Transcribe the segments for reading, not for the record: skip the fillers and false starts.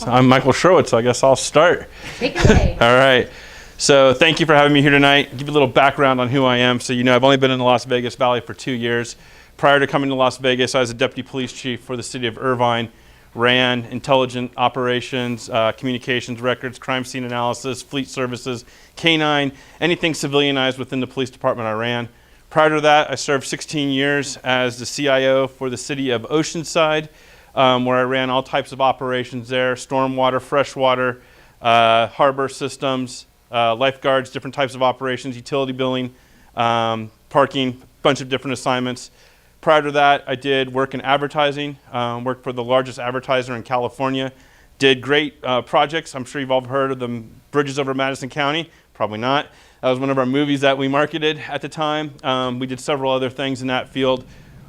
I'm Michael Sherwood, so I guess I'll start. Take it away. All right. So thank you for having me here tonight. Give you a little background on who I am. So you know, I've only been in the Las Vegas Valley for 2 years. Prior to coming to Las Vegas, I was a deputy police chief for the city of Irvine, ran intelligent operations, communications records, crime scene analysis, fleet services, K-9, anything civilianized within the police department I ran. Prior to that, I served 16 years as the CIO for the city of Oceanside, where I ran all types of operations there, stormwater, freshwater, harbor systems, lifeguards, different types of operations, utility billing, parking, bunch of different assignments. Prior to that, I did work in advertising, worked for the largest advertiser in California, did great projects. I'm sure you've all heard of the bridges over Madison County. Probably not. That was one of our movies that we marketed at the time. We did several other things in that field.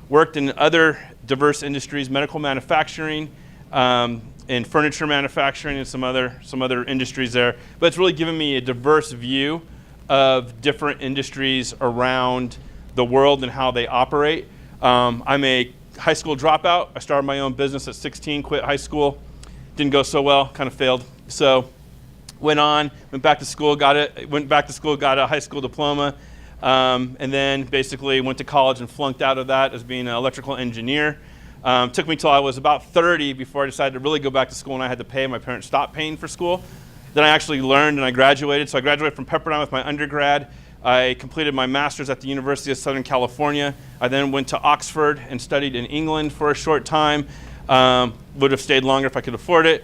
Worked in other diverse industries, medical manufacturing, and furniture manufacturing, and some other industries there. But it's really given me a diverse view of different industries around the world and how they operate. I'm a high school dropout. I started my own business at 16, quit high school. Didn't go so well, kind of failed. So went back to school, got a high school diploma, and then basically went to college and flunked out of that as being an electrical engineer. Took me till I was about 30 before I decided to really go back to school, and I had to pay. My parents stopped paying for school. Then I actually learned and I graduated. So I graduated from Pepperdine with my undergrad. I completed my master's at the University of Southern California. I then went to Oxford and studied in England for a short time. Would have stayed longer if I could afford it.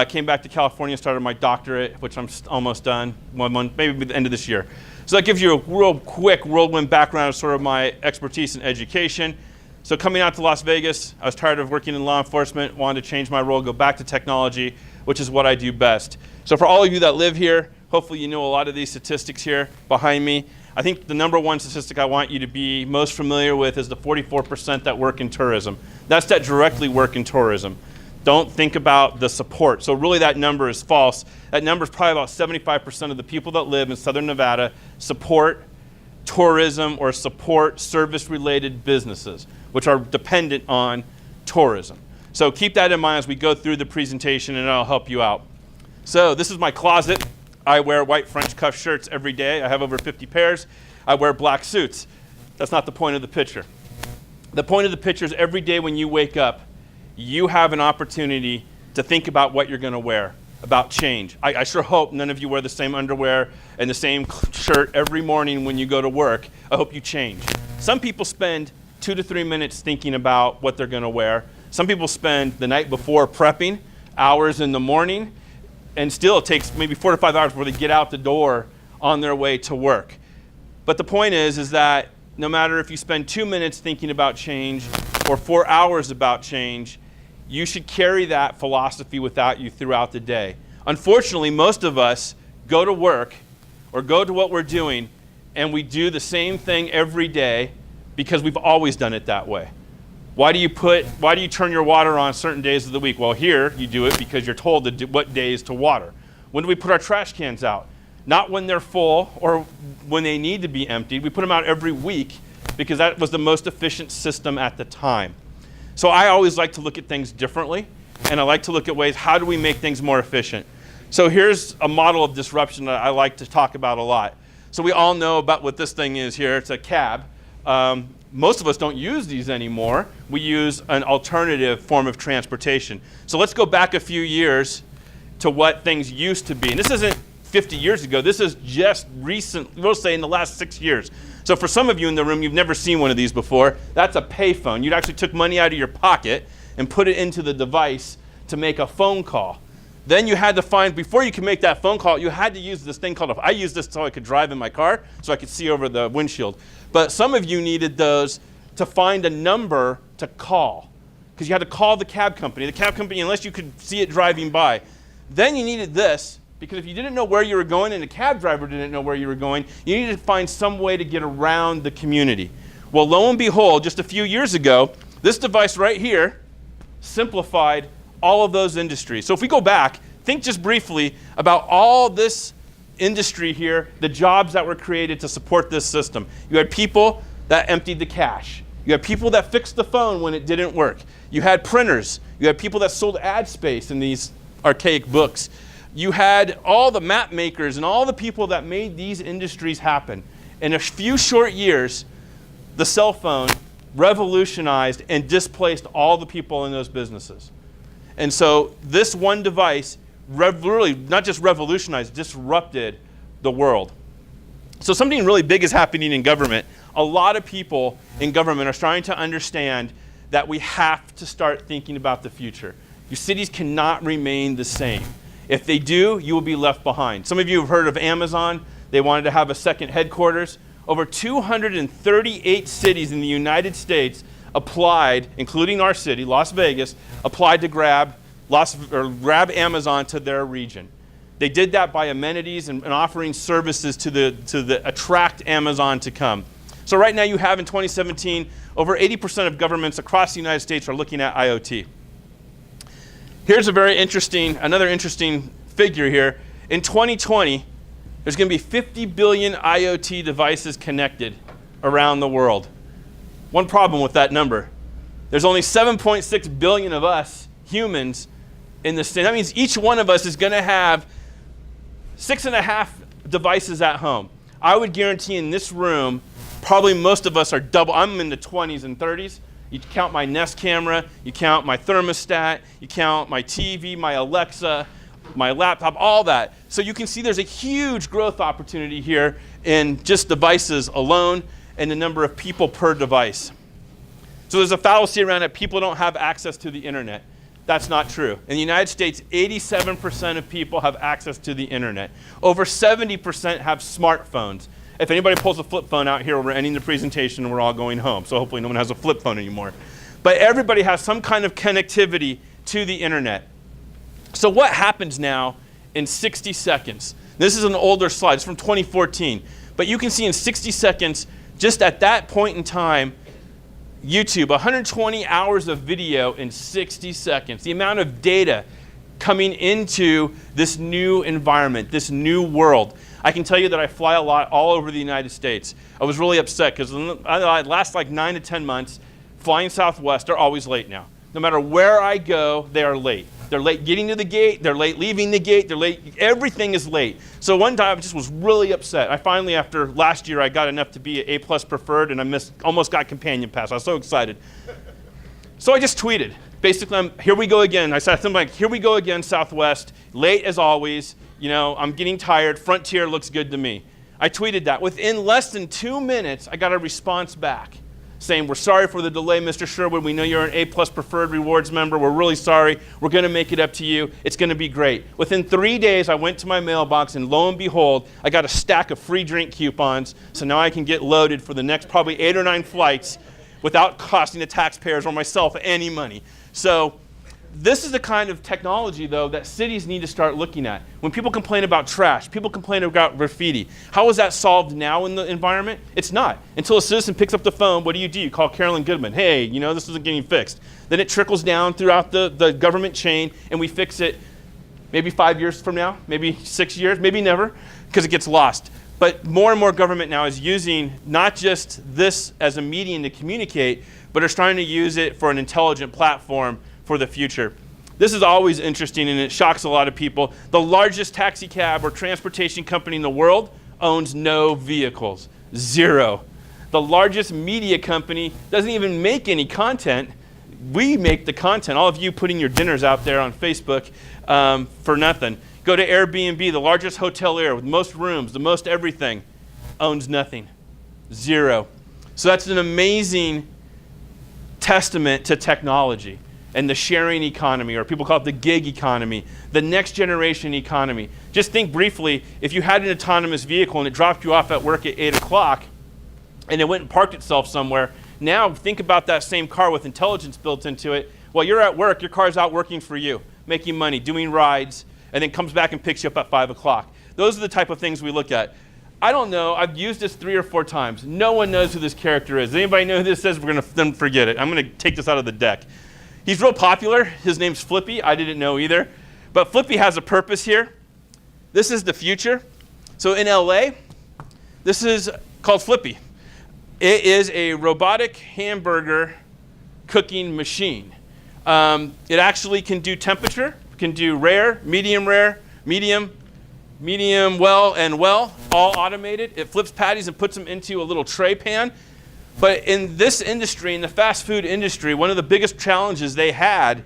Came back to California, started my doctorate, which I'm almost done, maybe by the end of this year. So that gives you a real quick whirlwind background of sort of my expertise in education. So coming out to Las Vegas, I was tired of working in law enforcement, wanted to change my role, go back to technology, which is what I do best. So for all of you that live here, hopefully you know a lot of these statistics here behind me. I think the number one statistic I want you to be most familiar with is the 44% that work in tourism. That's that directly work in tourism. Don't think about the support. So really that number is false. That number is probably about 75% of the people that live in Southern Nevada support tourism or support service-related businesses, which are dependent on tourism. So keep that in mind as we go through the presentation, and it'll help you out. So this is my closet. I wear white French cuff shirts every day. I have over 50 pairs. I wear black suits. That's not the point of the picture. The point of the picture is every day when you wake up, you have an opportunity to think about what you're going to wear, about change. I sure hope none of you wear the same underwear and the same shirt every morning when you go to work. I hope you change. Some people spend 2 to 3 minutes thinking about what they're going to wear. Some people spend the night before prepping, hours in the morning, and still it takes maybe 4 to 5 hours before they get out the door on their way to work. But the point is that no matter if you spend 2 minutes thinking about change or 4 hours about change, you should carry that philosophy without you throughout the day. Unfortunately, most of us go to work or go to what we're doing and we do the same thing every day because we've always done it that way. Why do you turn your water on certain days of the week? Well, here you do it because you're told what days to water. When do we put our trash cans out? Not when they're full or when they need to be emptied. We put them out every week because that was the most efficient system at the time. So I always like to look at things differently, and I like to look at ways, how do we make things more efficient? So here's a model of disruption that I like to talk about a lot. So we all know about what this thing is here. It's a cab. Most of us don't use these anymore. We use an alternative form of transportation. So let's go back a few years to what things used to be. And this isn't 50 years ago. This is just recent, we'll say in the last 6 years. So for some of you in the room, you've never seen one of these before. That's a payphone. You actually took money out of your pocket and put it into the device to make a phone call. Then you had to find, before you could make that phone call, you had to use this thing called, I used this so I could drive in my car, so I could see over the windshield. But some of you needed those to find a number to call, because you had to call the cab company. The cab company, unless you could see it driving by. Then you needed this, because if you didn't know where you were going and the cab driver didn't know where you were going, you needed to find some way to get around the community. Well, lo and behold, just a few years ago, this device right here simplified all of those industries. So if we go back, think just briefly about all this industry here, the jobs that were created to support this system. You had people that emptied the cash. You had people that fixed the phone when it didn't work. You had printers. You had people that sold ad space in these archaic books. You had all the map makers and all the people that made these industries happen. In a few short years, the cell phone revolutionized and displaced all the people in those businesses. And so this one device really not just revolutionized, disrupted the world. So something really big is happening in government. A lot of people in government are starting to understand that we have to start thinking about the future. Your cities cannot remain the same. If they do, you will be left behind. Some of you have heard of Amazon. They wanted to have a second headquarters. Over 238 cities in the United States applied, including our city, Las Vegas, applied to grab Amazon to their region. They did that by amenities and offering services to attract Amazon to come. So right now you have in 2017, over 80% of governments across the United States are looking at IoT. Here's another interesting figure here. In 2020, there's going to be 50 billion IoT devices connected around the world. One problem with that number, there's only 7.6 billion of us humans in this thing. That means each one of us is going to have 6.5 devices at home. I would guarantee in this room, probably most of us are double. I'm in the 20s and 30s. You count my Nest camera, you count my thermostat, you count my TV, my Alexa, my laptop, all that. So you can see there's a huge growth opportunity here in just devices alone and the number of people per device. So there's a fallacy around it. People don't have access to the internet. That's not true. In the United States, 87% of people have access to the internet. Over 70% have smartphones. If anybody pulls a flip phone out here, we're ending the presentation and we're all going home. So hopefully no one has a flip phone anymore. But everybody has some kind of connectivity to the internet. So what happens now in 60 seconds? This is an older slide. It's from 2014. But you can see in 60 seconds, just at that point in time, YouTube, 120 hours of video in 60 seconds. The amount of data coming into this new environment, this new world. I can tell you that I fly a lot all over the United States. I was really upset because I last like 9 to 10 months flying Southwest. They're always late now. No matter where I go, they are late. They're late getting to the gate. They're late leaving the gate. They're late. Everything is late. So one time I just was really upset. I finally, after last year, I got enough to be A+ preferred, and I almost got companion pass. I was so excited. So I just tweeted. Basically, here we go again. I said something like, here we go again, Southwest. Late as always. You know, I'm getting tired. Frontier looks good to me. I tweeted that. Within less than 2 minutes, I got a response back saying, we're sorry for the delay, Mr. Sherwood. We know you're an A+ preferred rewards member. We're really sorry. We're going to make it up to you. It's going to be great. Within 3 days, I went to my mailbox, and lo and behold, I got a stack of free drink coupons. So now I can get loaded for the next probably 8 or 9 flights without costing the taxpayers or myself any money. So this is the kind of technology, though, that cities need to start looking at. When people complain about trash, people complain about graffiti, how is that solved now in the environment? It's not. Until a citizen picks up the phone, what do? You call Carolyn Goodman. Hey, you know, this isn't getting fixed. Then it trickles down throughout the government chain, and we fix it maybe 5 years from now, maybe 6 years, maybe never, because it gets lost. But more and more government now is using not just this as a medium to communicate, but are starting to use it for an intelligent platform for the future. This is always interesting, and it shocks a lot of people. The largest taxi cab or transportation company in the world owns no vehicles, 0. The largest media company doesn't even make any content. We make the content. All of you putting your dinners out there on Facebook for nothing. Go to Airbnb, the largest hotelier with most rooms, the most everything, owns nothing, 0. So that's an amazing testament to technology and the sharing economy, or people call it the gig economy, the next generation economy. Just think briefly, if you had an autonomous vehicle and it dropped you off at work at 8 o'clock and it went and parked itself somewhere, now think about that same car with intelligence built into it. While you're at work, your car's out working for you, making money, doing rides, and then comes back and picks you up at 5 o'clock. Those are the type of things we look at. I don't know. I've used this 3 or 4 times. No one knows who this character is. Anybody know who this is? We're going to then forget it. I'm going to take this out of the deck. He's real popular. His name's Flippy. I didn't know either. But Flippy has a purpose here. This is the future. So in LA, this is called Flippy. It is a robotic hamburger cooking machine. It actually can do temperature. can do rare, medium, well, and well, all automated. It flips patties and puts them into a little tray pan. But in this industry, in the fast food industry, one of the biggest challenges they had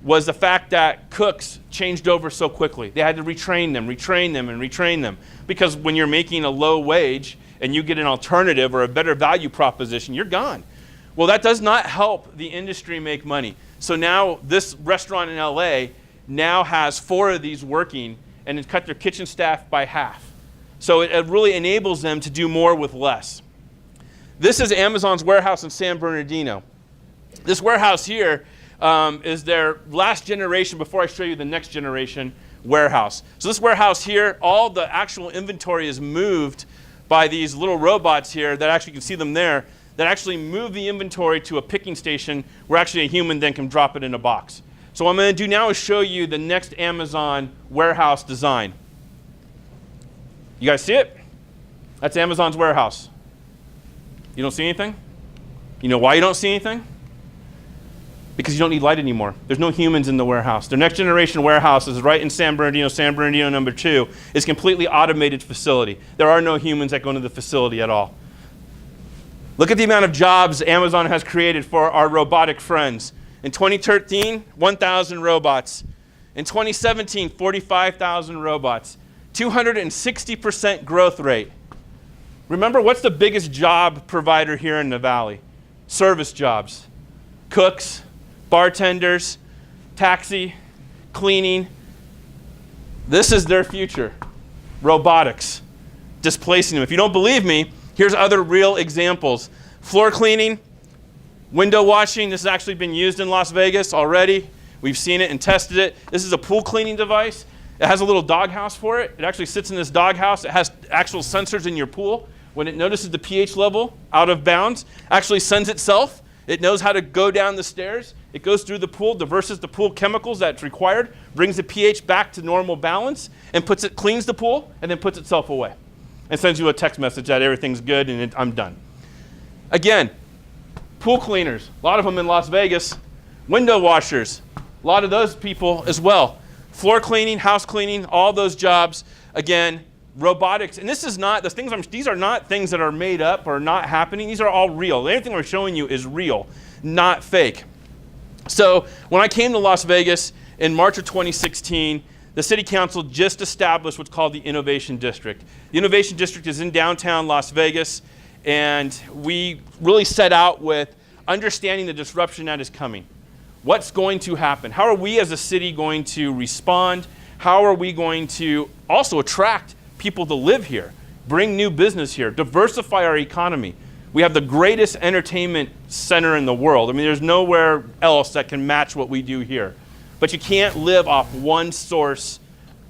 was the fact that cooks changed over so quickly. They had to retrain them. Because when you're making a low wage and you get an alternative or a better value proposition, you're gone. Well, that does not help the industry make money. So now this restaurant in LA now has 4 of these working and it's cut their kitchen staff by half. So it really enables them to do more with less. This is Amazon's warehouse in San Bernardino. This warehouse here is their last generation before I show you the next generation warehouse. So this warehouse here, all the actual inventory is moved by these little robots here that actually, you can see them there, that actually move the inventory to a picking station where actually a human then can drop it in a box. So what I'm going to do now is show you the next Amazon warehouse design. You guys see it? That's Amazon's warehouse. You don't see anything? You know why you don't see anything? Because you don't need light anymore. There's no humans in the warehouse. Their next generation warehouse is right in San Bernardino number 2. It's a completely automated facility. There are no humans that go into the facility at all. Look at the amount of jobs Amazon has created for our robotic friends. In 2013, 1,000 robots. In 2017, 45,000 robots. 260% growth rate. Remember, what's the biggest job provider here in the Valley? Service jobs. Cooks, bartenders, taxi, cleaning. This is their future. Robotics. Displacing them. If you don't believe me, here's other real examples. Floor cleaning, window washing. This has actually been used in Las Vegas already. We've seen it and tested it. This is a pool cleaning device. It has a little doghouse for it. It actually sits in this doghouse. It has actual sensors in your pool. When it notices the pH level out of bounds, actually sends itself. It knows how to go down the stairs. It goes through the pool, diverses the pool chemicals that's required, brings the pH back to normal balance, and cleans the pool, and then puts itself away. And sends you a text message that everything's good and I'm done. Again, pool cleaners, a lot of them in Las Vegas. Window washers, a lot of those people as well. Floor cleaning, house cleaning, all those jobs. Again, robotics, and these are not things that are made up or not happening. These are all real. Everything we're showing you is real, not fake. So when I came to Las Vegas in March of 2016, the city council just established what's called the Innovation District. The Innovation District is in downtown Las Vegas, and we really set out with understanding the disruption that is coming. What's going to happen? How are we as a city going to respond? How are we going to also attract people to live here, bring new business here, diversify our economy? We have the greatest entertainment center in the world. I mean, there's nowhere else that can match what we do here. But you can't live off one source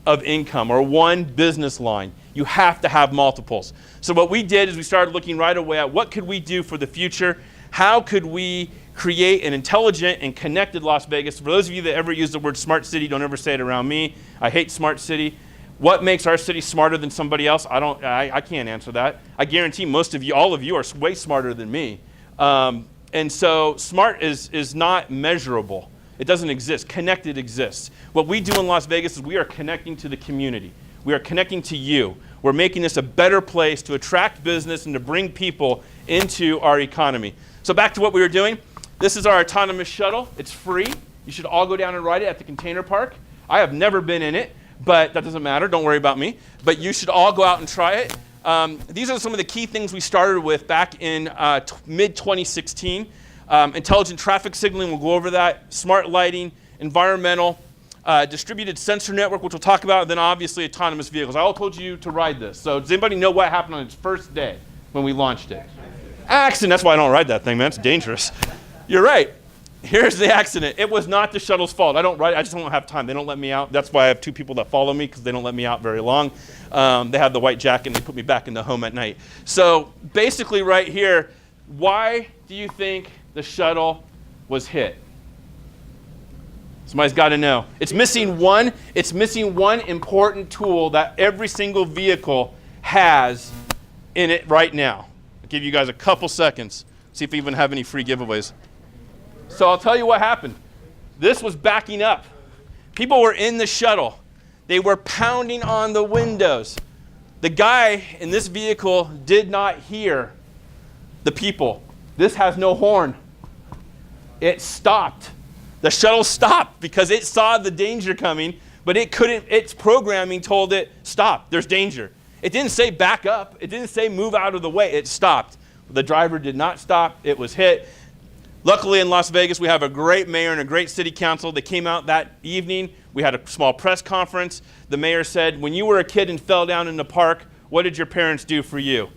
of income or one business line. You have to have multiples. So what we did is we started looking right away at what could we do for the future? How could we create an intelligent and connected Las Vegas? For those of you that ever use the word smart city, don't ever say it around me. I hate smart city. What makes our city smarter than somebody else? I can't answer that. I guarantee most of you, all of you, are way smarter than me. And so smart is not measurable. It doesn't exist. Connected exists. What we do in Las Vegas is we are connecting to the community. We are connecting to you. We're making this a better place to attract business and to bring people into our economy. So back to what we were doing. This is our autonomous shuttle. It's free. You should all go down and ride it at the container park. I have never been in it, but that doesn't matter. Don't worry about me. But you should all go out and try it. These are some of the key things we started with back in mid-2016. Intelligent traffic signaling, we'll go over that. Smart lighting, environmental, distributed sensor network, which we'll talk about, and then obviously autonomous vehicles. I all told you to ride this. So does anybody know what happened on its first day when we launched it? Accident. That's why I don't ride that thing, man. It's dangerous. You're right. Here's the accident. It was not the shuttle's fault. I don't ride it. I just don't have time. They don't let me out. That's why I have 2 people that follow me, because they don't let me out very long. They have the white jacket, and they put me back in the home at night. So basically right here, why do you think the shuttle was hit? Somebody's got to know. It's missing one important tool that every single vehicle has in it right now. I'll give you guys a couple seconds. See if we even have any free giveaways. So I'll tell you what happened. This was backing up. People were in the shuttle. They were pounding on the windows. The guy in this vehicle did not hear the people. This has no horn. It stopped. The shuttle stopped because it saw the danger coming, but it couldn't, its programming told it, stop, there's danger. It didn't say back up. It didn't say move out of the way. It stopped. The driver did not stop. It was hit. Luckily in Las Vegas, we have a great mayor and a great city council. They came out that evening. We had a small press conference. The mayor said, when you were a kid and fell down in the park, what did your parents do for you?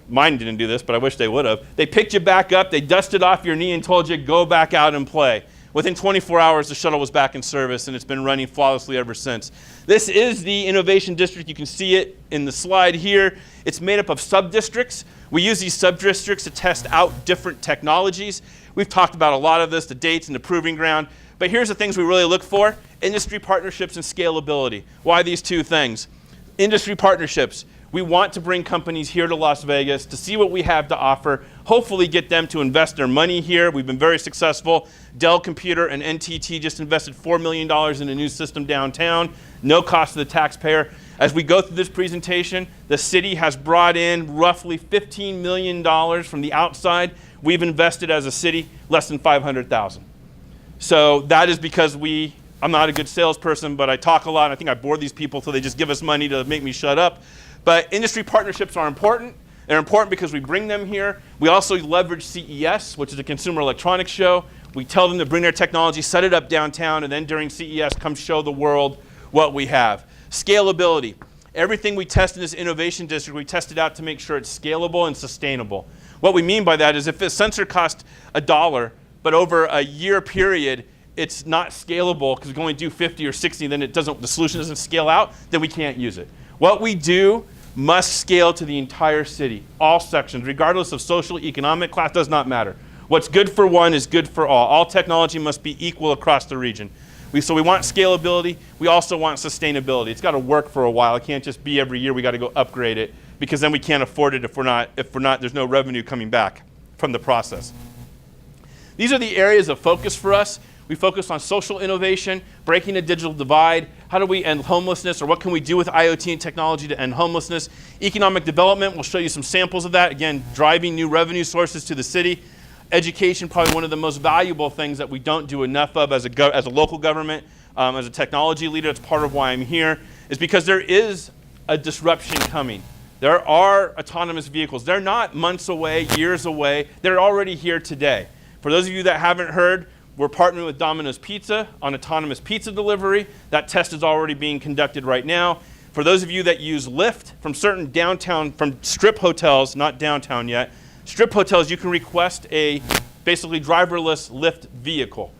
Mine didn't do this, but I wish they would have. They picked you back up, they dusted off your knee and told you, go back out and play. Within 24 hours, the shuttle was back in service, and it's been running flawlessly ever since. This is the Innovation District. You can see it in the slide here. It's made up of sub-districts. We use these sub-districts to test out different technologies. We've talked about a lot of this, the dates and the proving ground. But here's the things we really look for: industry partnerships and scalability. Why these two things? Industry partnerships. We want to bring companies here to Las Vegas to see what we have to offer, hopefully get them to invest their money here. We've been very successful. Dell Computer and NTT just invested $4 million in a new system downtown, no cost to the taxpayer. As we go through this presentation, the city has brought in roughly $15 million from the outside. We've invested as a city less than $500,000. So that is because I'm not a good salesperson, but I talk a lot. I think I bore these people so they just give us money to make me shut up. But industry partnerships are important. They're important because we bring them here. We also leverage CES, which is a consumer electronics show. We tell them to bring their technology, set it up downtown, and then during CES, come show the world what we have. Scalability. Everything we test in this innovation district, we test it out to make sure it's scalable and sustainable. What we mean by that is if a sensor costs $1, but over a year period, it's not scalable because we can only do 50 or 60, then the solution doesn't scale out, then we can't use it. What we do must scale to the entire city, all sections, regardless of social, economic class, does not matter. What's good for one is good for all. All technology must be equal across the region. So we want scalability. We also want sustainability. It's got to work for a while. It can't just be every year we got to go upgrade it, because then we can't afford it if we're not, there's no revenue coming back from the process. These are the areas of focus for us. We focus on social innovation, breaking the digital divide. How do we end homelessness, or what can we do with IoT and technology to end homelessness? Economic development, we'll show you some samples of that. Again, driving new revenue sources to the city. Education, probably one of the most valuable things that we don't do enough of as a local government, as a technology leader. That's part of why I'm here, is because there is a disruption coming. There are autonomous vehicles. They're not months away, years away. They're already here today. For those of you that haven't heard, we're partnering with Domino's Pizza on autonomous pizza delivery. That test is already being conducted right now. For those of you that use Lyft from certain downtown, from strip hotels, not downtown yet, strip hotels, you can request a basically driverless Lyft vehicle.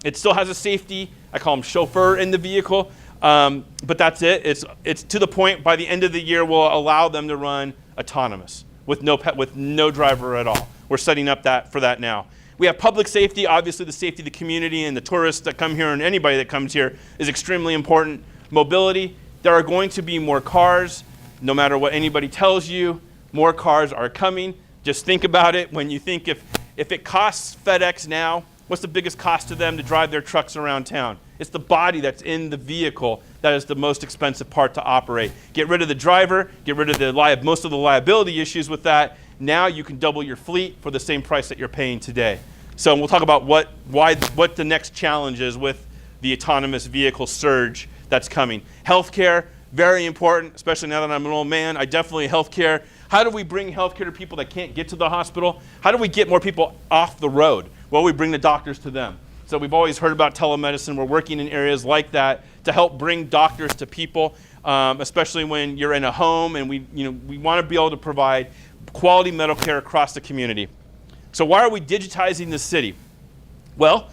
It still has a safety, I call them chauffeur in the vehicle, but that's it. It's to the point by the end of the year we'll allow them to run autonomous with no driver at all. We're setting up for that now. We have public safety. Obviously, the safety of the community and the tourists that come here and anybody that comes here is extremely important. Mobility. There are going to be more cars. No matter what anybody tells you, more cars are coming. Just think about it. When you think if it costs FedEx now, what's the biggest cost to them to drive their trucks around town? It's the body that's in the vehicle that is the most expensive part to operate. Get rid of the driver, get rid of most of the liability issues with that. Now you can double your fleet for the same price that you're paying today. So we'll talk about what the next challenge is with the autonomous vehicle surge that's coming. Healthcare, very important, especially now that I'm an old man. I definitely healthcare. How do we bring healthcare to people that can't get to the hospital? How do we get more people off the road? Well, we bring the doctors to them. So we've always heard about telemedicine. We're working in areas like that to help bring doctors to people, especially when you're in a home, and we want to be able to provide quality medical care across the community. So why are we digitizing the city? Well,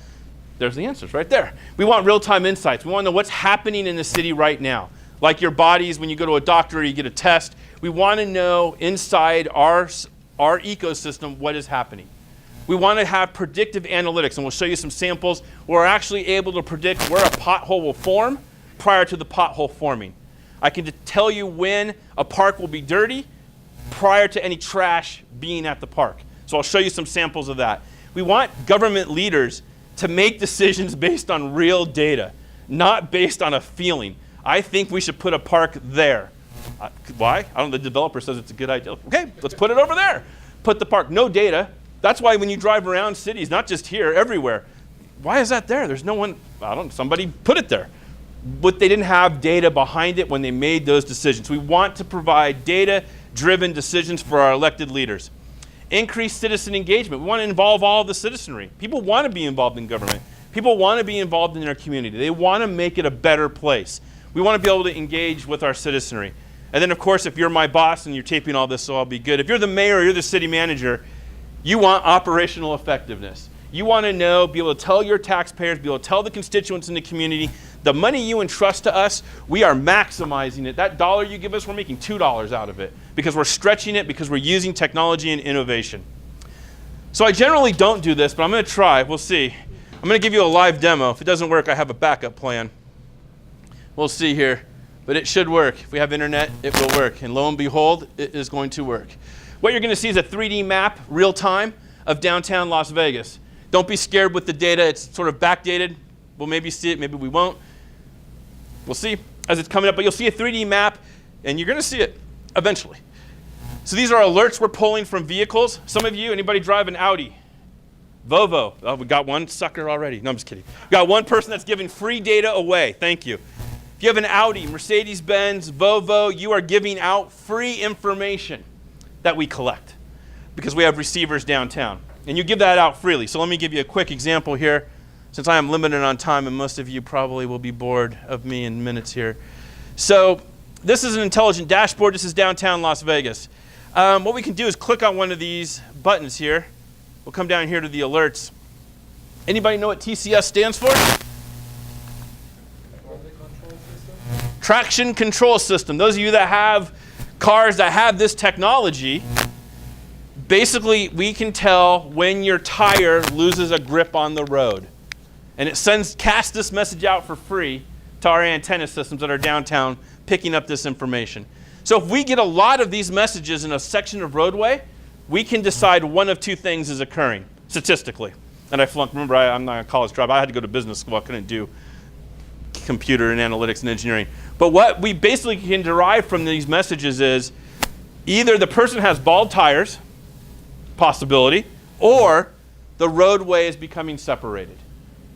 there's the answers right there. We want real-time insights. We want to know what's happening in the city right now. Like your bodies, when you go to a doctor or you get a test, we want to know inside our ecosystem what is happening. We want to have predictive analytics, and we'll show you some samples where we're actually able to predict where a pothole will form prior to the pothole forming. I can tell you when a park will be dirty prior to any trash being at the park. So I'll show you some samples of that. We want government leaders to make decisions based on real data. not based on a feeling. I think we should put a park there. Why? I don't know, the developer says it's a good idea. Okay, let's put it over there. Put the park, no data. That's why when you drive around cities, not just here, everywhere, why is that there? There's no one, somebody put it there. But they didn't have data behind it when they made those decisions. We want to provide data-driven decisions for our elected leaders. Increase citizen engagement. We want to involve all of the citizenry. People want to be involved in government. People want to be involved in their community. They want to make it a better place. We want to be able to engage with our citizenry. And then, of course, if you're my boss and you're taping all this, so I'll be good. If you're the mayor or you're the city manager, you want operational effectiveness. You want to know, be able to tell your taxpayers, be able to tell the constituents in the community, the money you entrust to us, we are maximizing it. That dollar you give us, we're making $2 out of it because we're stretching it, because we're using technology and innovation. So I generally don't do this, but I'm going to try. We'll see. I'm going to give you a live demo. If it doesn't work, I have a backup plan. We'll see here. But it should work. If we have internet, it will work. And lo and behold, it is going to work. What you're going to see is a 3D map, real time, of downtown Las Vegas. Don't be scared with the data. It's sort of backdated. We'll maybe see it, maybe we won't. We'll see as it's coming up. But you'll see a 3D map, and you're going to see it eventually. So these are alerts we're pulling from vehicles. Some of you, anybody drive an Audi? Volvo. Oh, we got one sucker already. No, I'm just kidding. We got one person that's giving free data away. Thank you. If you have an Audi, Mercedes-Benz, Volvo, you are giving out free information that we collect because we have receivers downtown. And you give that out freely. So let me give you a quick example here, since I am limited on time and most of you probably will be bored of me in minutes here. So this is an intelligent dashboard. This is downtown Las Vegas. What we can do is click on one of these buttons here. We'll come down here to the alerts. Anybody know what TCS stands for? Traction Control System. Those of you that have cars that have this technology, basically we can tell when your tire loses a grip on the road. And it casts this message out for free to our antenna systems that are downtown picking up this information. So if we get a lot of these messages in a section of roadway, we can decide one of two things is occurring statistically. And I flunked. Remember, I'm not a college dropout. I had to go to business school. I couldn't do computer and analytics and engineering. But what we basically can derive from these messages is either the person has bald tires, possibility, or the roadway is becoming separated.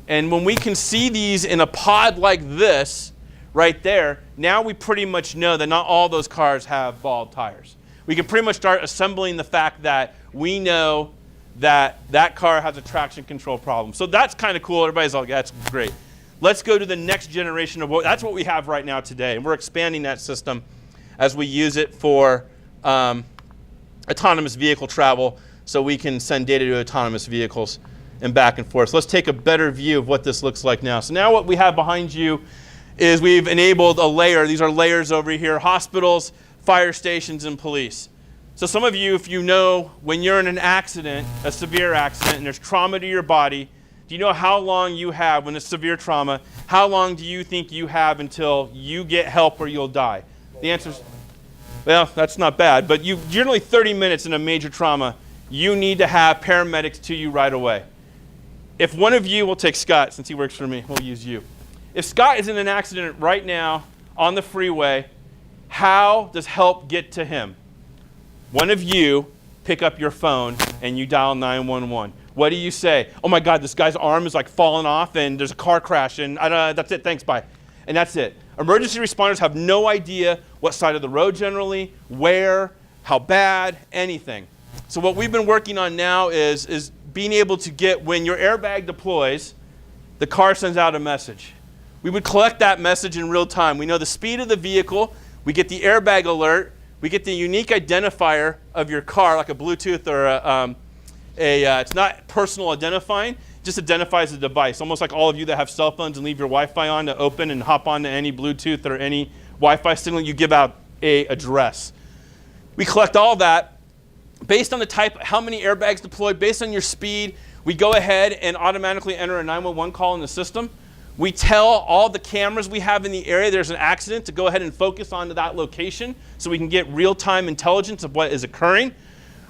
And when we can see these in a pod like this right there, now we pretty much know that not all those cars have bald tires. We can pretty much start assembling the fact that we know that that car has a traction control problem. So that's kind of cool. Everybody's like, that's great. Let's go to the next generation of that's what we have right now today. And we're expanding that system as we use it for autonomous vehicle travel so we can send data to autonomous vehicles and back and forth. So let's take a better view of what this looks like now. So now what we have behind you is we've enabled a layer. These are layers over here: hospitals, fire stations, and police. So some of you, if you know when you're in an accident, a severe accident, and there's trauma to your body, do you know how long you have when it's severe trauma? How long do you think you have until you get help or you'll die? The answer is, well, that's not bad, but generally 30 minutes in a major trauma, you need to have paramedics to you right away. If one of you, we'll take Scott since he works for me, we'll use you. If Scott is in an accident right now on the freeway, how does help get to him? One of you pick up your phone and you dial 911. What do you say? Oh my God, this guy's arm is like falling off and there's a car crash and that's it, thanks, bye. And that's it. Emergency responders have no idea what side of the road generally, where, how bad, anything. So what we've been working on now is being able to get, when your airbag deploys, the car sends out a message. We would collect that message in real time. We know the speed of the vehicle, we get the airbag alert, we get the unique identifier of your car, like a Bluetooth or it's not personal identifying, just identifies the device. Almost like all of you that have cell phones and leave your Wi-Fi on to open and hop onto any Bluetooth or any Wi-Fi signal, you give out an address. We collect all that. Based on the type, how many airbags deployed, based on your speed, we go ahead and automatically enter a 911 call in the system. We tell all the cameras we have in the area there's an accident to go ahead and focus onto that location so we can get real-time intelligence of what is occurring.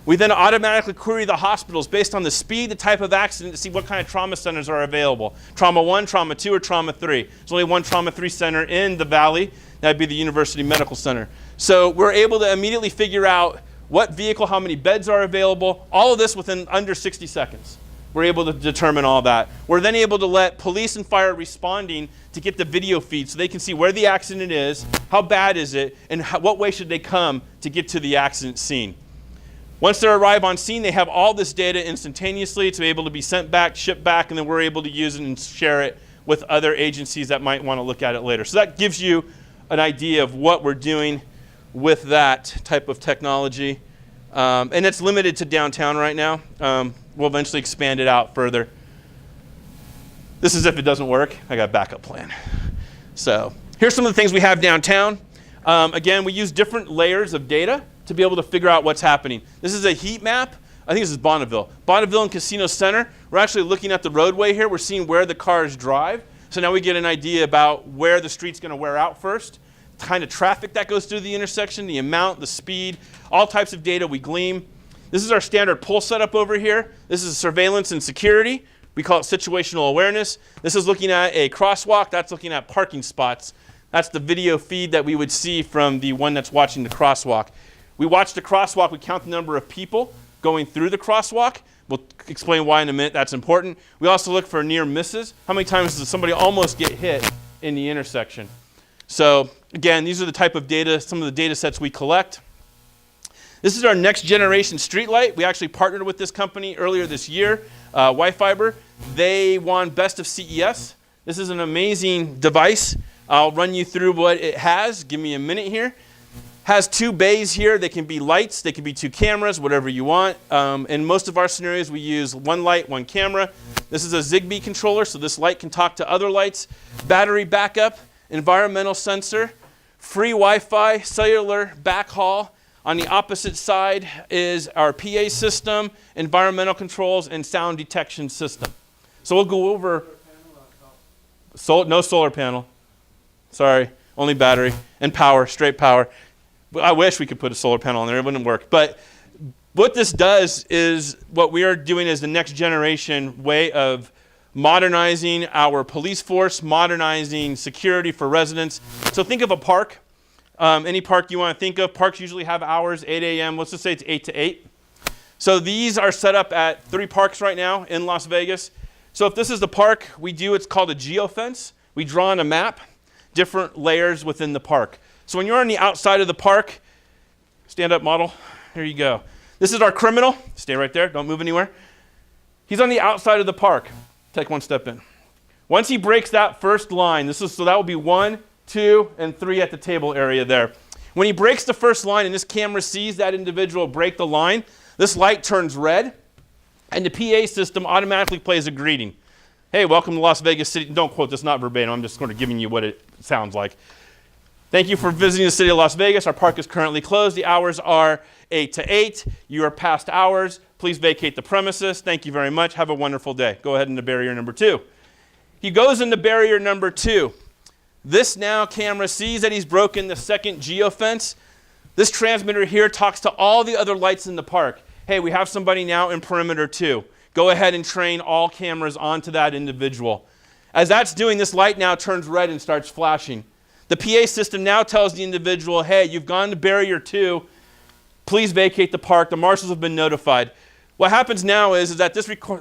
We then automatically query the hospitals based on the speed, the type of accident to see what kind of trauma centers are available. Trauma 1, Trauma 2, or Trauma 3. There's only one Trauma 3 center in the Valley. That'd be the University Medical Center. So we're able to immediately figure out what vehicle, how many beds are available, all of this within under 60 seconds. We're able to determine all that. We're then able to let police and fire responding to get the video feed so they can see where the accident is, how bad is it, and what way should they come to get to the accident scene. Once they arrive on scene, they have all this data instantaneously to be able to be sent back, shipped back, and then we're able to use it and share it with other agencies that might want to look at it later. So that gives you an idea of what we're doing with that type of technology. And it's limited to downtown right now. We'll eventually expand it out further. This is if it doesn't work. I got a backup plan. So here's some of the things we have downtown. Again, we use different layers of data to be able to figure out what's happening. This is a heat map. I think this is Bonneville. Bonneville and Casino Center. We're actually looking at the roadway here. We're seeing where the cars drive. So now we get an idea about where the street's going to wear out first, the kind of traffic that goes through the intersection, the amount, the speed, all types of data we glean. This is our standard pole setup over here. This is surveillance and security. We call it situational awareness. This is looking at a crosswalk. That's looking at parking spots. That's the video feed that we would see from the one that's watching the crosswalk. We watch the crosswalk. We count the number of people going through the crosswalk. We'll explain why in a minute. That's important. We also look for near misses. How many times does somebody almost get hit in the intersection? So again, these are the type of data, some of the data sets we collect. This is our next generation streetlight. We actually partnered with this company earlier this year, Wi-Fiber. They won Best of CES. This is an amazing device. I'll run you through what it has. Give me a minute here. Has two bays here. They can be lights. They can be two cameras, whatever you want. In most of our scenarios, we use one light, one camera. This is a Zigbee controller, so this light can talk to other lights. Battery backup, environmental sensor, free Wi-Fi, cellular backhaul. On the opposite side is our PA system, environmental controls, and sound detection system. So we'll go over no solar panel. Sorry, only battery and power, straight power. I wish we could put a solar panel on there. It wouldn't work. But what this does is what we are doing is the next generation way of modernizing our police force, modernizing security for residents. So think of a park. Any park you want to think of. Parks usually have hours, 8 a.m. Let's just say it's 8 to 8. So these are set up at 3 parks right now in Las Vegas. So if this is the park, it's called a geofence. We draw on a map, different layers within the park. So when you're on the outside of the park, stand up model, here you go. This is our criminal. Stay right there, don't move anywhere. He's on the outside of the park. Take one step in. Once he breaks that first line, so that will be 1, 2, and 3 at the table area there. When he breaks the first line and this camera sees that individual break the line, this light turns red and the PA system automatically plays a greeting. Hey, welcome to Las Vegas City. Don't quote this, not verbatim. I'm just sort of giving you what it sounds like. Thank you for visiting the city of Las Vegas. Our park is currently closed. The hours are 8 to 8. You are past hours. Please vacate the premises. Thank you very much. Have a wonderful day. Go ahead into barrier number 2. He goes into barrier number 2. This now camera sees that he's broken the second geofence. This transmitter here talks to all the other lights in the park. Hey, we have somebody now in perimeter 2. Go ahead and train all cameras onto that individual. As that's doing, this light now turns red and starts flashing. The PA system now tells the individual, hey, you've gone to barrier 2. Please vacate the park. The marshals have been notified. What happens now is that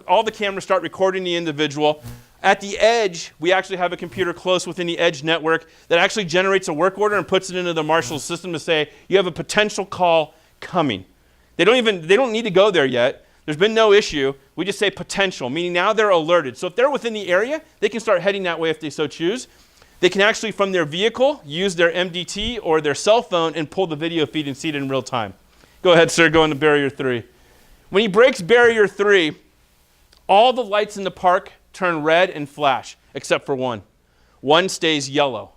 all the cameras start recording the individual. At the edge, we actually have a computer close within the edge network that actually generates a work order and puts it into the marshal's system to say, you have a potential call coming. They don't need to go there yet. There's been no issue. We just say potential, meaning now they're alerted. So if they're within the area, they can start heading that way if they so choose. They can actually, from their vehicle, use their MDT or their cell phone and pull the video feed and see it in real time. Go ahead, sir, go into barrier 3. When he breaks barrier 3, all the lights in the park turn red and flash, except for one. One stays yellow.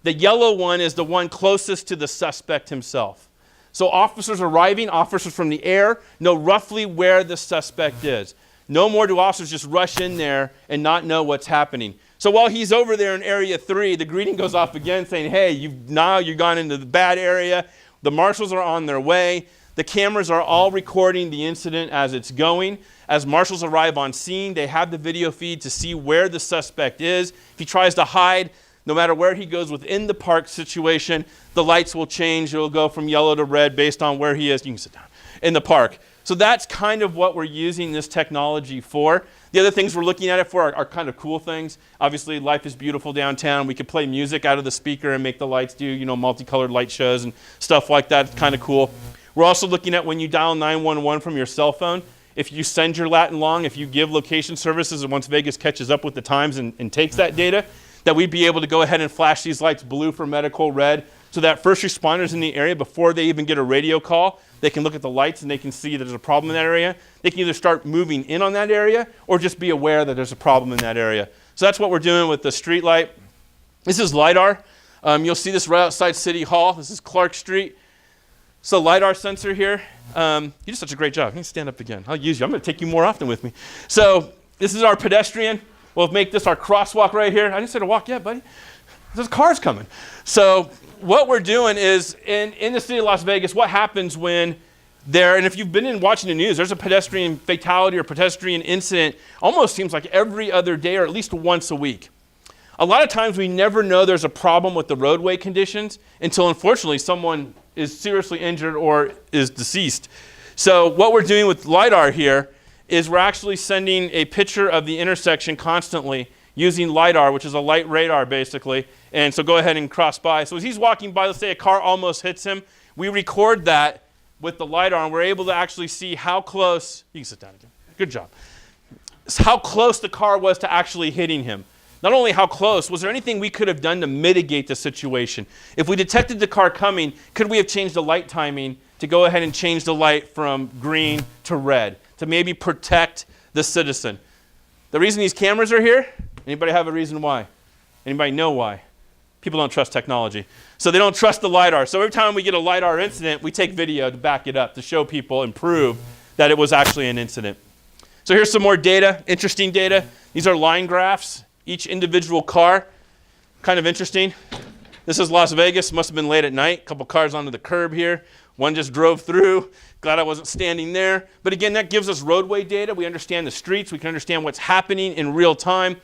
The yellow one is the one closest to the suspect himself. So officers arriving, officers from the air, know roughly where the suspect is. No more do officers just rush in there and not know what's happening. So while he's over there in area 3, the greeting goes off again saying, hey, you've gone into the bad area. The marshals are on their way. The cameras are all recording the incident as it's going. As marshals arrive on scene, they have the video feed to see where the suspect is. If he tries to hide, no matter where he goes within the park situation, the lights will change. It'll go from yellow to red based on where he is. You can sit down in the park. So that's kind of what we're using this technology for. The other things we're looking at it for are kind of cool things. Obviously, life is beautiful downtown. We could play music out of the speaker and make the lights do, multicolored light shows and stuff like that. It's kind of cool. We're also looking at when you dial 911 from your cell phone, if you send your lat and long, if you give location services, and once Vegas catches up with the times and takes that data, that we'd be able to go ahead and flash these lights blue for medical, red, so that first responders in the area, before they even get a radio call, they can look at the lights and they can see that there's a problem in that area. They can either start moving in on that area or just be aware that there's a problem in that area. So that's what we're doing with the street light. This is LiDAR. You'll see this right outside City Hall. This is Clark Street. So LiDAR sensor here. You did such a great job. You can stand up again. I'll use you. I'm going to take you more often with me. So this is our pedestrian. We'll make this our crosswalk right here. I didn't say to walk yet, buddy. There's cars coming. So what we're doing is, in the city of Las Vegas, what happens when and if you've been in watching the news, there's a pedestrian fatality or pedestrian incident, almost seems like every other day or at least once a week. A lot of times we never know there's a problem with the roadway conditions until, unfortunately, someone is seriously injured or is deceased. So what we're doing with LiDAR here is we're actually sending a picture of the intersection constantly using LiDAR, which is a light radar basically. And so go ahead and cross by. So as he's walking by, let's say a car almost hits him, we record that with the LiDAR and we're able to actually see how close, you can sit down again, good job, how close the car was to actually hitting him. Not only how close, was there anything we could have done to mitigate the situation? If we detected the car coming, could we have changed the light timing to go ahead and change the light from green to red to maybe protect the citizen? The reason these cameras are here, anybody have a reason why? Anybody know why? People don't trust technology. So they don't trust the LiDAR. So every time we get a LiDAR incident, we take video to back it up, to show people and prove that it was actually an incident. So here's some more data, interesting data. These are line graphs, each individual car. Kind of interesting. This is Las Vegas, must have been late at night. A couple cars onto the curb here. One just drove through. Glad I wasn't standing there. But again, that gives us roadway data. We understand the streets. We can understand what's happening in real time.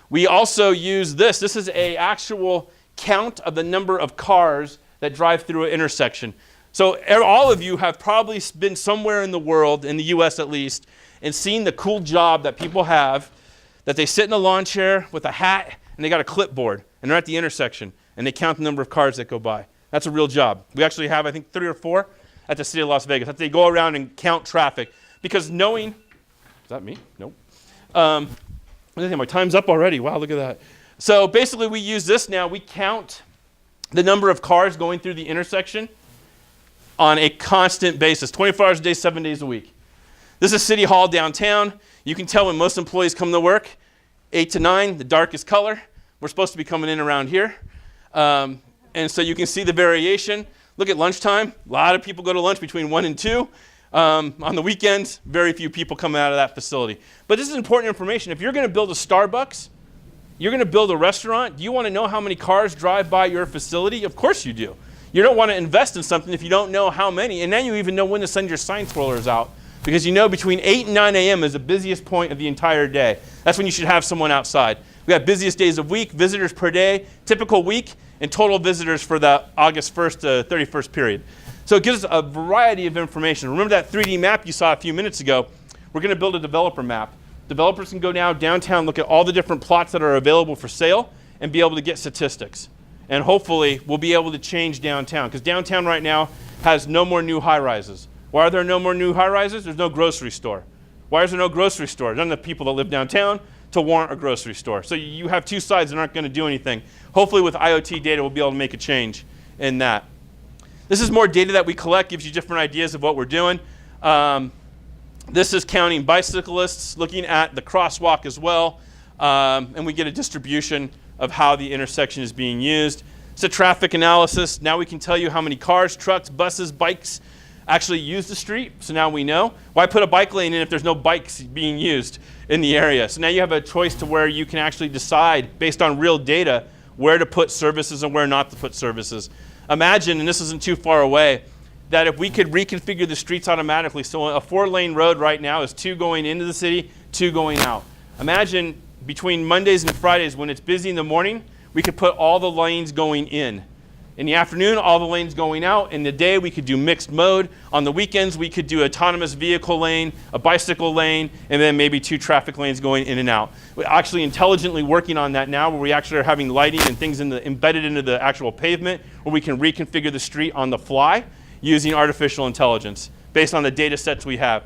We also use this. This is an actual count of the number of cars that drive through an intersection. So all of you have probably been somewhere in the world, in the US at least, and seen the cool job that people have, that they sit in a lawn chair with a hat and they got a clipboard and they're at the intersection and they count the number of cars that go by. That's a real job. We actually have, I think, 3 or 4 at the city of Las Vegas. That they go around and count traffic. Because knowing, is that me? Nope. My time's up already. Wow, look at that. So basically we use this now. We count the number of cars going through the intersection on a constant basis, 24 hours a day, 7 days a week. This is City Hall downtown. You can tell when most employees come to work, 8 to 9, the darkest color. We're supposed to be coming in around here. And so you can see the variation. Look at lunchtime. A lot of people go to lunch between 1 and 2. On the weekends, very few people come out of that facility. But this is important information. If you're going to build a Starbucks, you're going to build a restaurant, do you want to know how many cars drive by your facility? Of course you do. You don't want to invest in something if you don't know how many. And then you even know when to send your sign scrollers out. Because you know between 8 and 9 a.m. is the busiest point of the entire day. That's when you should have someone outside. We have busiest days of week, visitors per day, typical week, and total visitors for the August 1st to 31st period. So it gives us a variety of information. Remember that 3D map you saw a few minutes ago? We're going to build a developer map. Developers can go now downtown, look at all the different plots that are available for sale, and be able to get statistics. And hopefully we'll be able to change downtown, because downtown right now has no more new high-rises. Why are there no more new high-rises? There's no grocery store. Why is there no grocery store? None of the people that live downtown to warrant a grocery store. So you have two sides that aren't going to do anything. Hopefully with IoT data, we'll be able to make a change in that. This is more data that we collect, gives you different ideas of what we're doing. This is counting bicyclists, looking at the crosswalk as well, and we get a distribution of how the intersection is being used. It's a traffic analysis. Now we can tell you how many cars, trucks, buses, bikes actually use the street, so now we know. Why put a bike lane in if there's no bikes being used in the area? So now you have a choice to where you can actually decide, based on real data, where to put services and where not to put services. Imagine, and this isn't too far away, that if we could reconfigure the streets automatically, so a 4-lane road right now is 2 going into the city, 2 going out. Imagine between Mondays and Fridays when it's busy in the morning, we could put all the lanes going in. In the afternoon, all the lanes going out. In the day, we could do mixed mode. On the weekends, we could do autonomous vehicle lane, a bicycle lane, and then maybe 2 traffic lanes going in and out. We're actually intelligently working on that now, where we actually are having lighting and things embedded into the actual pavement, where we can reconfigure the street on the fly using artificial intelligence based on the data sets we have.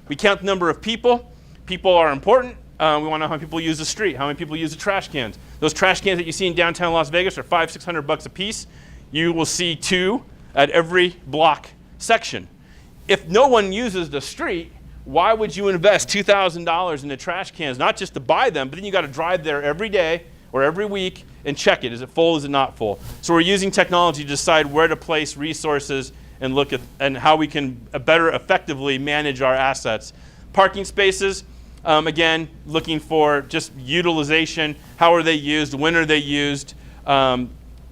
We count the number of people. People are important. We want to know how many people use the street, how many people use the trash cans. Those trash cans that you see in downtown Las Vegas are $500-600 a piece. You will see 2 at every block section. If no one uses the street, why would you invest $2,000 in the trash cans? Not just to buy them, but then you got to drive there every day or every week and check it. Is it full? Is it not full? So we're using technology to decide where to place resources and look at and how we can better effectively manage our assets. Parking spaces, again, looking for just utilization. How are they used? When are they used?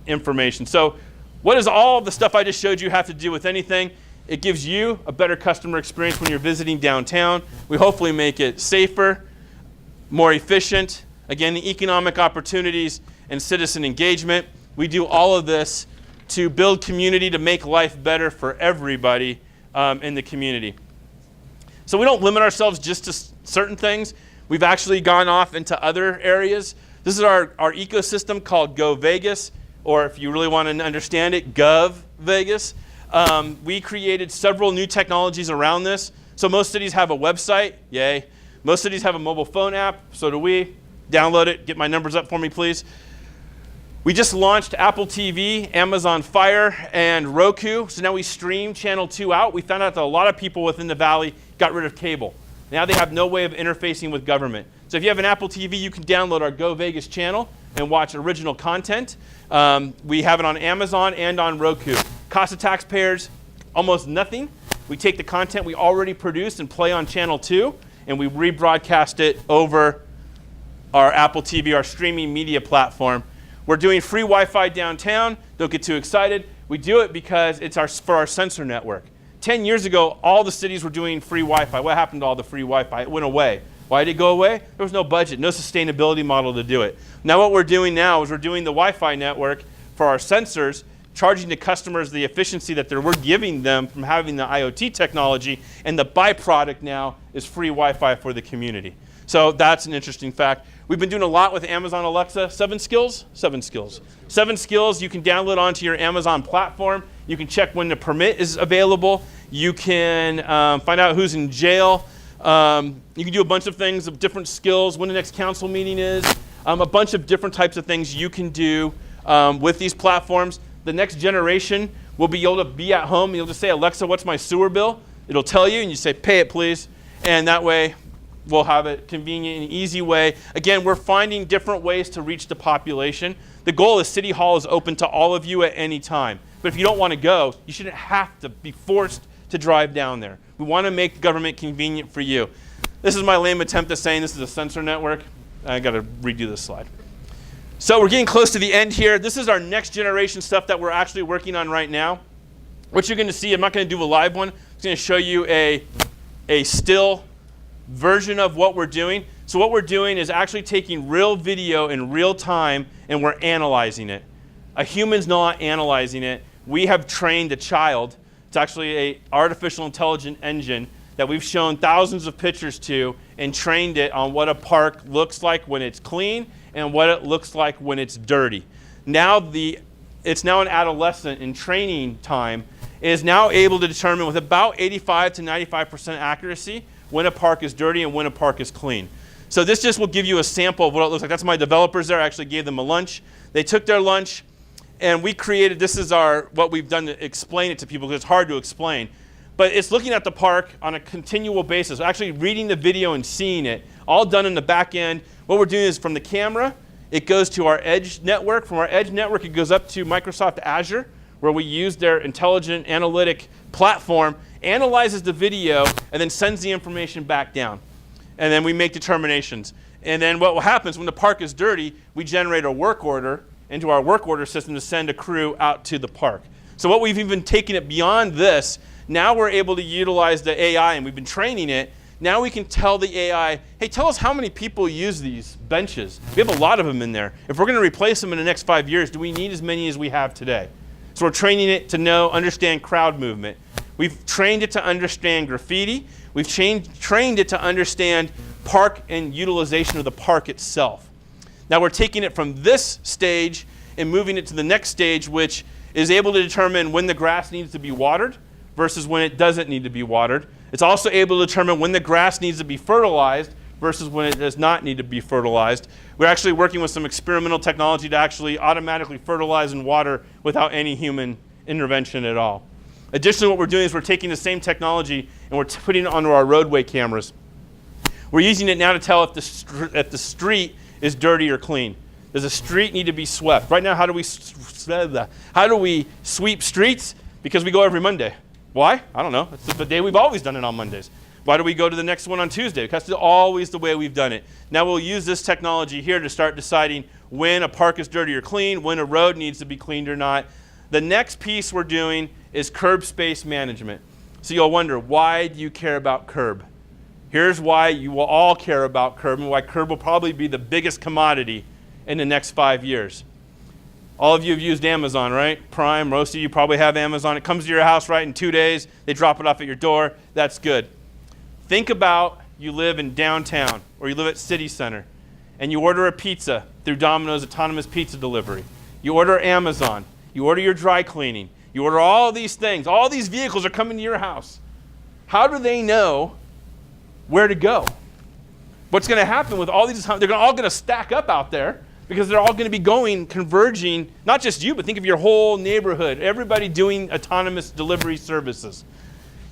Information. So what does all the stuff I just showed you have to do with anything? It gives you a better customer experience when you're visiting downtown. We hopefully make it safer, more efficient. Again, the economic opportunities and citizen engagement. We do all of this to build community, to make life better for everybody in the community. So we don't limit ourselves just to certain things. We've actually gone off into other areas. This is our ecosystem called Go Vegas, or if you really want to understand it, Gov Vegas. We created several new technologies around this. So most cities have a website, yay. Most cities have a mobile phone app, so do we. Download it, get my numbers up for me, please. We just launched Apple TV, Amazon Fire, and Roku. So now we stream Channel 2 out. We found out that a lot of people within the valley got rid of cable. Now they have no way of interfacing with government. So if you have an Apple TV, you can download our Go Vegas channel and watch original content. We have it on Amazon and on Roku. Cost of taxpayers, almost nothing. We take the content we already produced and play on Channel 2, and we rebroadcast it over our Apple TV, our streaming media platform. We're doing free Wi-Fi downtown. Don't get too excited. We do it because it's for our sensor network. 10 years ago, all the cities were doing free Wi-Fi. What happened to all the free Wi-Fi? It went away. Why did it go away? There was no budget, no sustainability model to do it. Now what we're doing now is we're doing the Wi-Fi network for our sensors, charging the customers the efficiency that we're giving them from having the IoT technology, and the byproduct now is free Wi-Fi for the community. So that's an interesting fact. We've been doing a lot with Amazon Alexa. 7 skills? 7 skills. 7 skills you can download onto your Amazon platform. You can check when the permit is available. You can find out who's in jail. You can do a bunch of things of different skills, when the next council meeting is, a bunch of different types of things you can do with these platforms. The next generation will be able to be at home. You'll just say, Alexa, what's my sewer bill? It'll tell you, and you say, pay it, please. And that way, we'll have a convenient and easy way. Again, we're finding different ways to reach the population. The goal is City Hall is open to all of you at any time. But if you don't want to go, you shouldn't have to be forced to drive down there. We want to make government convenient for you. This is my lame attempt at saying this is a sensor network. I got to redo this slide. So we're getting close to the end here. This is our next generation stuff that we're actually working on right now. What you're going to see, I'm not going to do a live one. I'm just going to show you a still version of what we're doing. So what we're doing is actually taking real video in real time, and we're analyzing it. A human's not analyzing it. We have trained a child. It's actually an artificial intelligence engine that we've shown thousands of pictures to and trained it on what a park looks like when it's clean and what it looks like when it's dirty. Now it's now an adolescent in training time, is now able to determine with about 85 to 95% accuracy when a park is dirty and when a park is clean. So this just will give you a sample of what it looks like. That's my developers there. I actually gave them a lunch. They took their lunch, and we created, this is what we've done to explain it to people because it's hard to explain. But it's looking at the park on a continual basis, actually reading the video and seeing it, all done in the back end. What we're doing is from the camera, it goes to our edge network. From our edge network, it goes up to Microsoft Azure, where we use their intelligent analytic platform, analyzes the video, and then sends the information back down. And then we make determinations. And then what happens when the park is dirty, we generate a work order into our work order system to send a crew out to the park. So what we've even taken it beyond this, now we're able to utilize the AI, and we've been training it. Now we can tell the AI, hey, tell us how many people use these benches. We have a lot of them in there. If we're going to replace them in the next 5 years, do we need as many as we have today? So we're training it to understand crowd movement. We've trained it to understand graffiti. We've trained it to understand park and utilization of the park itself. Now we're taking it from this stage and moving it to the next stage, which is able to determine when the grass needs to be watered versus when it doesn't need to be watered. It's also able to determine when the grass needs to be fertilized versus when it does not need to be fertilized. We're actually working with some experimental technology to actually automatically fertilize and water without any human intervention at all. Additionally, what we're doing is we're taking the same technology and we're putting it onto our roadway cameras. We're using it now to tell if the street is dirty or clean. Does a street need to be swept? Right now, how do we sweep streets? Because we go every Monday. Why? I don't know. It's the day we've always done it on Mondays. Why do we go to the next one on Tuesday? Because it's always the way we've done it. Now we'll use this technology here to start deciding when a park is dirty or clean, when a road needs to be cleaned or not. The next piece we're doing is curb space management. So you'll wonder, why do you care about curb? Here's why you will all care about curb and why curb will probably be the biggest commodity in the next 5 years. All of you have used Amazon, right? Prime, most of you probably have Amazon. It comes to your house, right, in 2 days. They drop it off at your door. That's good. Think about you live in downtown or you live at City Center and you order a pizza through Domino's autonomous pizza delivery. You order Amazon. You order your dry cleaning. You order all these things. All these vehicles are coming to your house. How do they know where to go? What's going to happen with all these? They're all going to stack up out there because they're all going to be converging, not just you, but think of your whole neighborhood, everybody doing autonomous delivery services.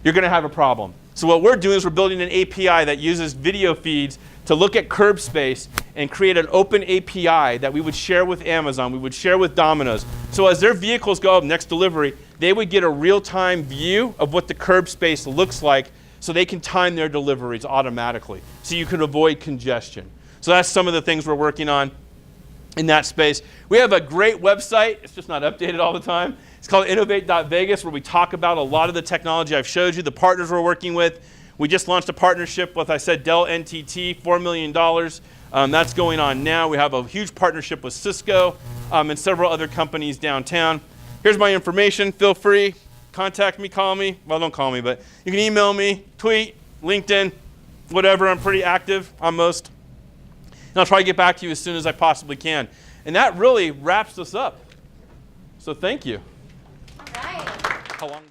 You're going to have a problem. So what we're doing is we're building an API that uses video feeds to look at curb space and create an open API that we would share with Amazon, we would share with Domino's. So as their vehicles go up next delivery, they would get a real-time view of what the curb space looks like so they can time their deliveries automatically so you can avoid congestion. So that's some of the things we're working on in that space. We have a great website. It's just not updated all the time. It's called innovate.vegas, where we talk about a lot of the technology I've showed you, the partners we're working with. We just launched a partnership with, I said, Dell NTT, $4 million. That's going on now. We have a huge partnership with Cisco and several other companies downtown. Here's my information. Feel free. Contact me, call me. Well, don't call me, but you can email me, tweet, LinkedIn, whatever. I'm pretty active on most. And I'll try to get back to you as soon as I possibly can. And that really wraps us up. So thank you. All right. How long?